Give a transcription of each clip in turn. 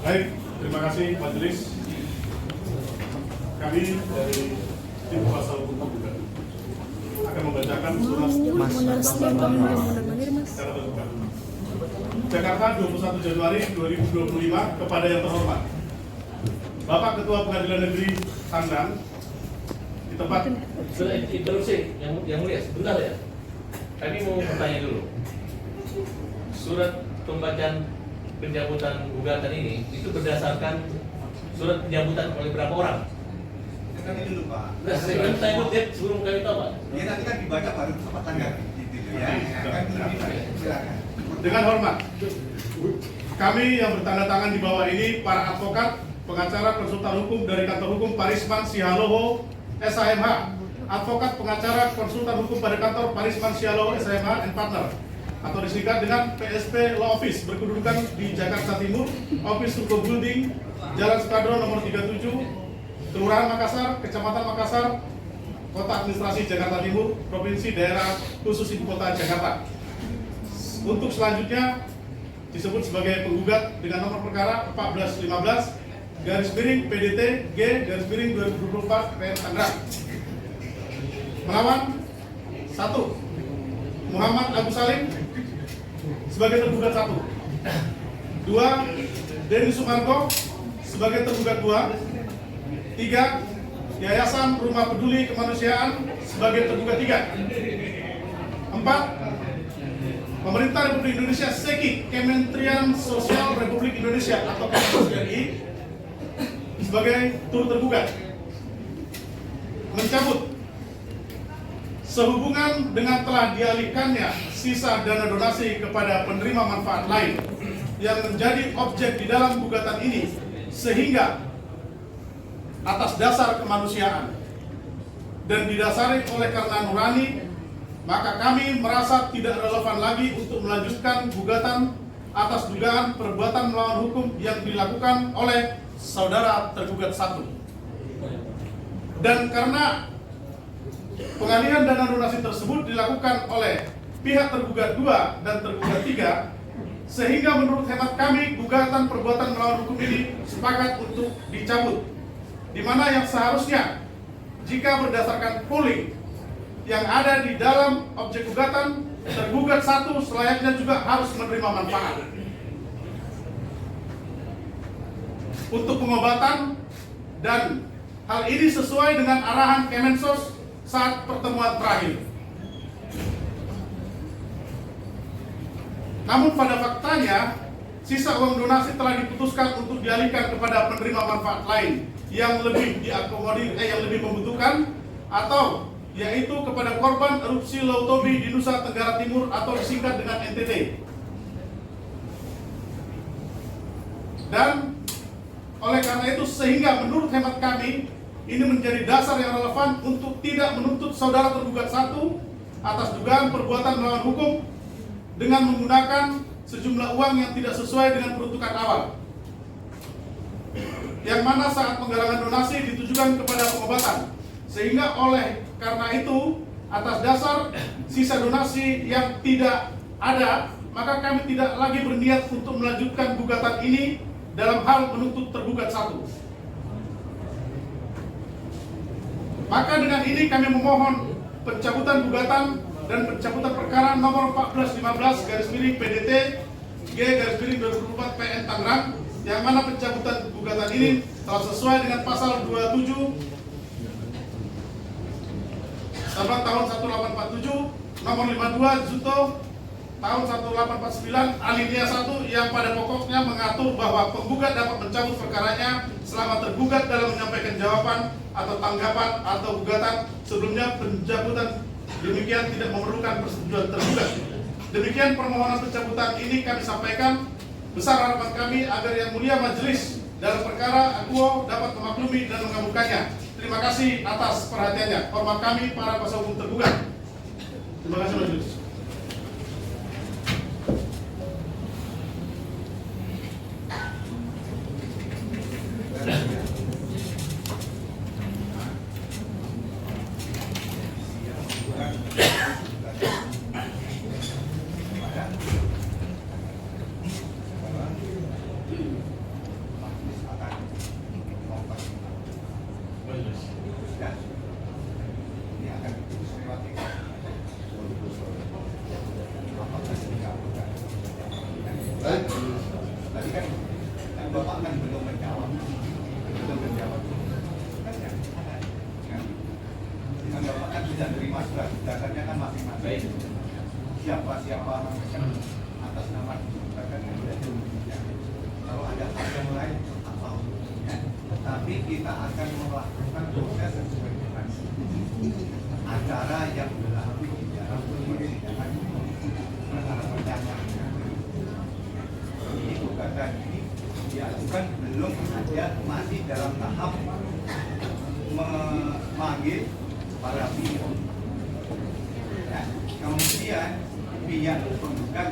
Baik, terima kasih majelis. Kami dari tim kuasa hukum penggugat akan membacakan surat secara terbuka. Jakarta, 21 Januari 2025 kepada yang terhormat Bapak Ketua Pengadilan Negeri Tangerang di tempat. Interupsi yang mulia, sebentar ya. Kami mau bertanya dulu. Surat pembacaan pencabutan gugatan ini itu berdasarkan surat pencabutan oleh berapa orang? Kan ini dulu Pak. Nah, saya tanya sebelum kami tahu Pak. Ya nanti kan dibaca baru tempat tanggal gitu ya. Kan silakan. Dengan hormat, kami yang bertanda tangan di bawah ini para advokat, pengacara, konsultan hukum dari kantor hukum Parisman Sihaloho SHMH, advokat, pengacara, konsultan hukum pada kantor Parisman Sihaloho SHMH and Partner, atau disingkat dengan PSP Law Office, berkedudukan di Jakarta Timur, Office Ruko Building, Jalan Sukadro nomor 37, Kelurahan Makassar, Kecamatan Makassar, Kota Administrasi Jakarta Timur, Provinsi Daerah Khusus Ibu Kota Jakarta. Untuk selanjutnya disebut sebagai penggugat dengan nomor perkara 1415 garis miring PDT G garis miring 2024 PN Tangerang. Melawan 1. Muhammad Agus Salim sebagai tergugat 1. 2. Denny Sumargo sebagai tergugat 2. 3. Yayasan Rumah Peduli Kemanusiaan sebagai tergugat 3. 4. Pemerintah Republik Indonesia SEKI, Kementerian Sosial Republik Indonesia atau Kemensos RI sebagai turut tergugat. Mencabut sehubungan dengan telah dialihkannya sisa dana donasi kepada penerima manfaat lain yang menjadi objek di dalam gugatan ini, sehingga atas dasar kemanusiaan dan didasari oleh karena nurani, maka kami merasa tidak relevan lagi untuk melanjutkan gugatan atas dugaan perbuatan melawan hukum yang dilakukan oleh saudara tergugat 1. Dan karena pengalihan dana donasi tersebut dilakukan oleh pihak tergugat 2 dan tergugat 3, sehingga menurut hemat kami gugatan perbuatan melawan hukum ini sepakat untuk dicabut, di mana yang seharusnya jika berdasarkan polling yang ada di dalam objek gugatan, tergugat 1 selayaknya juga harus menerima manfaat untuk pengobatan, dan hal ini sesuai dengan arahan Kemensos saat pertemuan terakhir. Namun pada faktanya sisa uang donasi telah diputuskan untuk dialihkan kepada penerima manfaat lain yang lebih diakomodir, yang lebih membutuhkan, atau yaitu kepada korban erupsi Laut Tobi di Nusa Tenggara Timur atau disingkat dengan NTT. Dan oleh karena itu, sehingga menurut hemat kami ini menjadi dasar yang relevan untuk tidak menuntut saudara tergugat 1 atas dugaan perbuatan melawan hukum dengan menggunakan sejumlah uang yang tidak sesuai dengan peruntukan awal, yang mana saat penggalangan donasi ditujukan kepada pengobatan. Sehingga oleh karena itu, atas dasar sisa donasi yang tidak ada, maka kami tidak lagi berniat untuk melanjutkan gugatan ini dalam hal menuntut tergugat 1. Maka dengan ini kami memohon pencabutan gugatan dan pencabutan perkara nomor 1415 garis miring PDT G garis miring 2024 PN Tangerang, yang mana pencabutan gugatan ini telah sesuai dengan pasal 27 tahun 1847 nomor 52 Junto tahun 1849 alinea 1, yang pada pokoknya mengatur bahwa penggugat dapat mencabut perkaranya selama tergugat dalam menyampaikan jawaban atau tanggapan atau gugatan sebelumnya pencabutan demikian tidak memerlukan persetujuan tergugat. Demikian permohonan pencabutan ini kami sampaikan. Besar harapan kami agar yang mulia majelis dalam perkara akuo dapat memaklumi dan mengabulkannya. Terima kasih atas perhatiannya. Hormat kami para kuasa hukum tergugat. Terima kasih majelis. Baik. Tadi kan Bapak kan belum menjawab. Kan ya, ada. Kan Bapak kan sudah terima surat gugatannya kan masing-masing. Baik. Siapa atas nama gugatan yang sudah ya. Kalau ada hal yang lain apa ya. Tapi kita akan melakukan proses sesuai dengan acara yang berlaku di dalam persidangan perkara. Ini gugatan ini diajukan belum ada, masih dalam tahap memanggil para pihak. Ya, kemudian pihak penggugat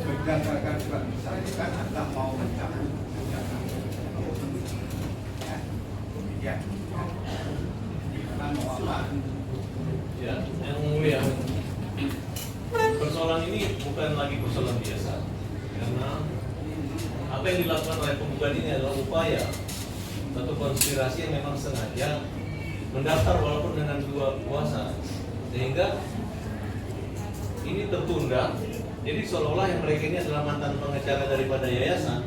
berdasarkan surat bersangkutan atau mau mencabut gugatan. Ya, demikian. Kita mau apa? Ya, yang mulia, persoalan ini bukan lagi persoalan biasa, karena apa yang dilakukan oleh penggugat ini adalah upaya satu konspirasi yang memang sengaja mendaftar walaupun dengan dua kuasa, sehingga ini tertunda. Jadi seolah-olah yang mereka ini adalah mantan pengacara daripada yayasan,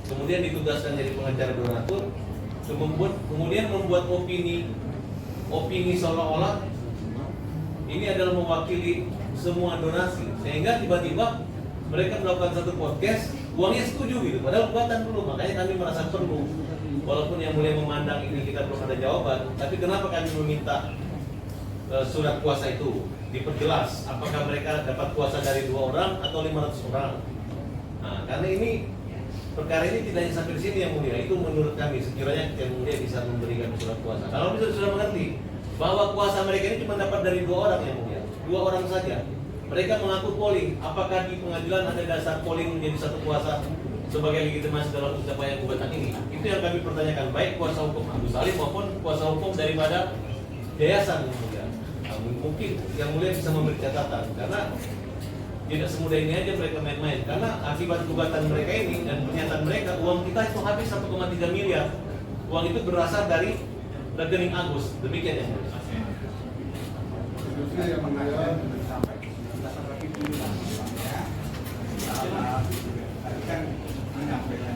kemudian ditugaskan jadi pengacara donatur, kemudian membuat opini seolah-olah ini adalah mewakili semua donasi, sehingga tiba-tiba mereka melakukan satu podcast, uangnya setuju gitu, padahal gugatan dulu. Makanya kami merasa perlu, walaupun yang mulai memandang ini kita belum ada jawaban, tapi kenapa kami meminta surat kuasa itu diperjelas, apakah mereka dapat kuasa dari 2 orang atau 500 orang. Nah, karena ini perkara ini tidak hanya sampai di sini yang mulia, itu menurut kami sekiranya yang mulia bisa memberikan surat kuasa. Kalau bisa sudah mengerti bahwa kuasa mereka ini cuma dapat dari 2 orang yang mulia, 2 orang saja. Mereka mengaku polling, apakah di pengadilan ada dasar polling menjadi satu kuasa sebagai legitimasi dalam upaya gugatan ini? Itu yang kami pertanyakan, baik kuasa hukum Agus Salim maupun kuasa hukum daripada yayasan yang mulia. Nah, mungkin yang mulia bisa memberi catatan, karena tidak semudah ini aja mereka main-main. Karena akibat gugatan mereka ini dan pernyataan mereka, uang kita itu habis 1,3 miliar. Uang itu berasal dari rekening Agus. Demikian yang mulia. Justru yang mengatakan sampai kita seperti dulu lah, ya. Tadi kan menyampaikan.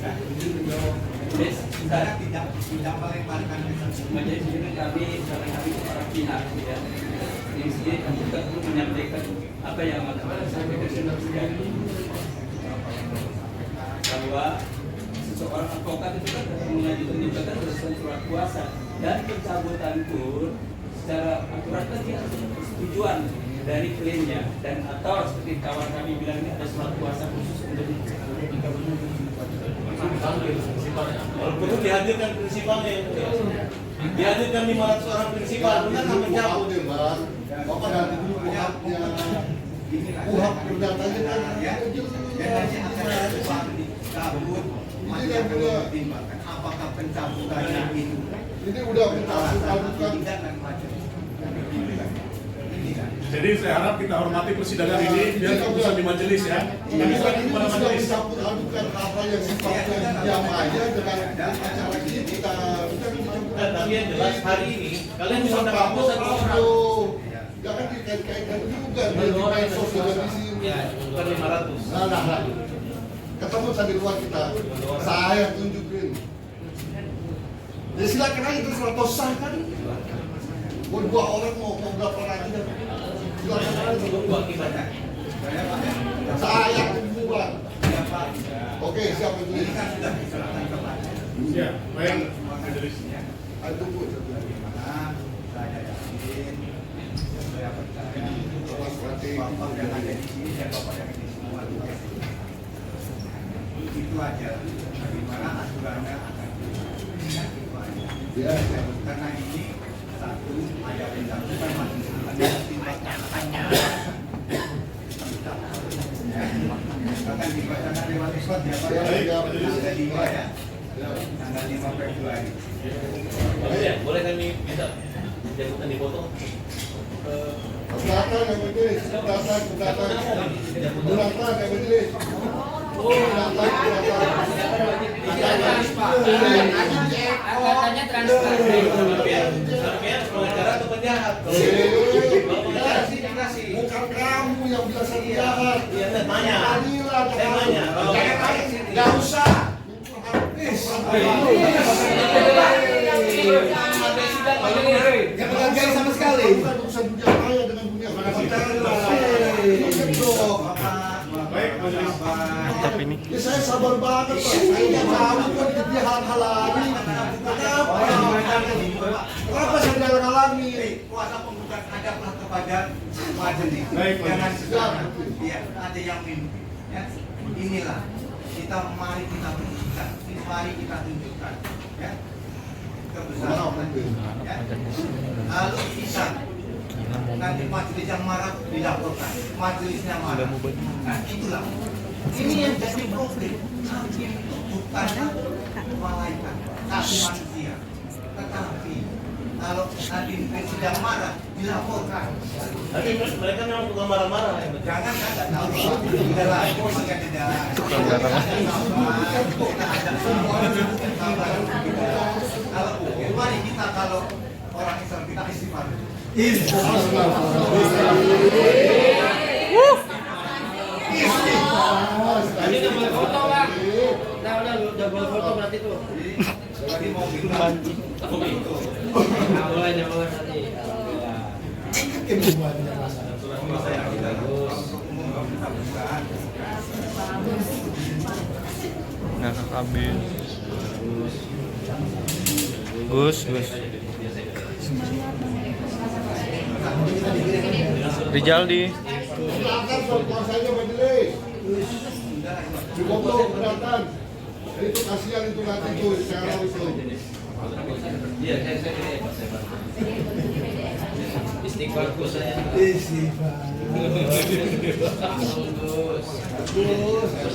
Nah, ini menjawab. Saya tidak melemparkan Majelis ini kami barangkali para pihak ya, di sini kami juga perlu menyampaikan apa yang akan sampaikan bahwa seseorang advokat itu kan mengajukan gugatan berdasarkan surat kuasa dan pencabutan pun secara aturan kan dia harus persetujuan dari klaimnya, dan atau seperti kawan kami bilang ini ada surat kuasa khusus untuk Kalau perlu dihadirkan prinsipalnya yang mulia. Dihadirkan 500 orang prinsipal, benar nggak mencabut? Bapak nanti dulu kuhapnya, kuhap perdatanya kan ya. Dan nanti akan dicabut. Masih akan dipertimbangkan apakah pencabutannya itu ini udah pencabutan bukan. tidak dan macam. Jadi saya harap kita hormati persidangan ini biar keputusan di majelis ya. Kami Ini serahkan kepada sudah majelis. dicampur adukan hal yang sifatnya diam aja dengan acara ini kita Tapi yang jelas hari ini kalian bisa dapat putusan 2 orang. jangan dikait-kaitkan juga dengan medsos juga di sini. Ya, bukan 500. Nah. Ketemu sambil luar kita. Saya tunjukin. Ya silakan aja terus atau sah kan. Buat 2 orang mau berapa lagi kan. Silakan aja. Tunggu akibatnya. Saya buat. Oke, siap itu. Ini kan sudah diserahkan kepada. Ya, baik majelis. Ayo tunggu. Bagaimana saya yakin, saya percaya Bapak yang ada di sini dan Bapak yang di semua juga. Itu aja. Bagaimana aturannya akan dilakukan. Itu aja. Ya. Karena ini satu ada pencabutan masih ada tindakan. Akan dibacakan lewat isbat ya Pak. Baik, majelis. Tanggal 5 ya. Tanggal 5 Februari. Ya, boleh kami minta jabatan dipotong? Keberatan yang majelis, keberatan. Keberatan yang majelis. Katanya transparan. Biar pengacara atau penjahat. Kalau pengacara sih dikasih. Bukan Kan kamu yang bilang saya jahat. Iya, saya tanya. Pengadilan. Saya tanya. Jangan tanya. Nggak usah. Nggak menghargai sama sekali. Bukan urusan dunia maya dengan dunia Baik, majelis. Mantap ini. Ya saya sabar banget Pak. Saya nggak tahu kok dikejar hal-hal lagi. Kenapa saya dihalang-halangi? Kuasa pembukaan hadaplah kepada majelis. Baik, Jangan majelis. sekarang. Ya, ada yang mimpin. Ya. Inilah mari kita buktikan, mari kita tunjukkan. Ya. Kebesaran. Ya. Lalu kita nanti majelis yang marah dilaporkan, majelisnya marah. Nah, itulah. Ini yang jadi problem. Hakim itu bukan malaikat, tapi manusia. Tetapi kalau nanti sedang marah dilaporkan. Tapi mereka memang tukang marah-marah ya. Jangan ada tahu tidak lain maka tidak. Tukang marah. Kalau mari kita kalau orang Islam kita istighfar. Ini udah boleh foto kan? Udah boleh foto berarti tuh. Jadi mau bilang Boleh nanti. Nah, habis. Gus. Rijaldi. Keberatan soal kuasanya majelis. Difoto keberatan. Itu kasihan itu nanti tuh sekarang itu. Iya, saya ini Pak Seban. Istighfar Gus saya. Gus.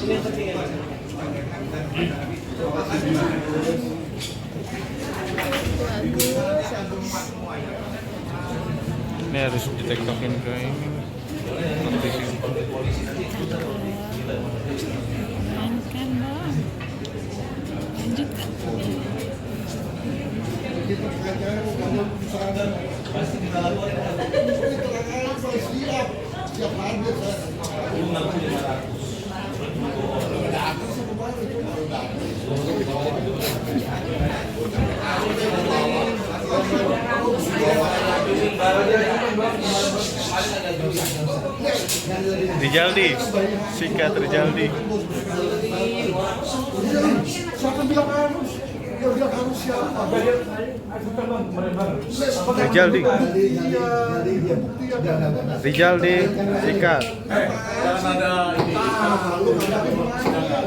Ini penting ya. Ini harus ditektokin ke ini. Polisi nanti kita Mainkan dong. Lanjutkan. Kita pengacara kamu misalnya. pasti kita laporin. Ini terang siap. Siap hadir saya. Rijaldi. Sikat Rijaldi. Siapa bilang harus? Dia bilang harus siapa? Rijaldi. Rijaldi. Sikat. Jangan ada ini. Jangan.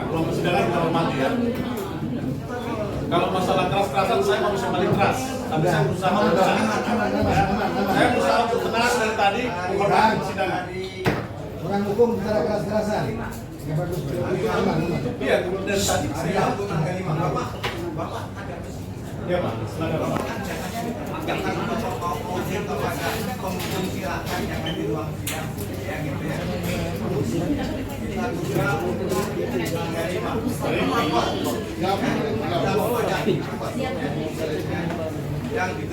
Belum persidangan kita hormati ya. Kalau masalah keras-kerasan saya nggak bisa balik keras, tapi saya berusaha untuk tenang. Ya. Saya berusaha untuk tenang dari tadi menghormati persidangan. Orang hukum bicara keras-kerasan. Ya bagus. Iya, dari tadi saya. Bapak ada Ya Pak, silakan Pak. jangan mau kepada pengunjung silakan jangan di ruang sidang ya gitu ya. Kita juga menerima. Yang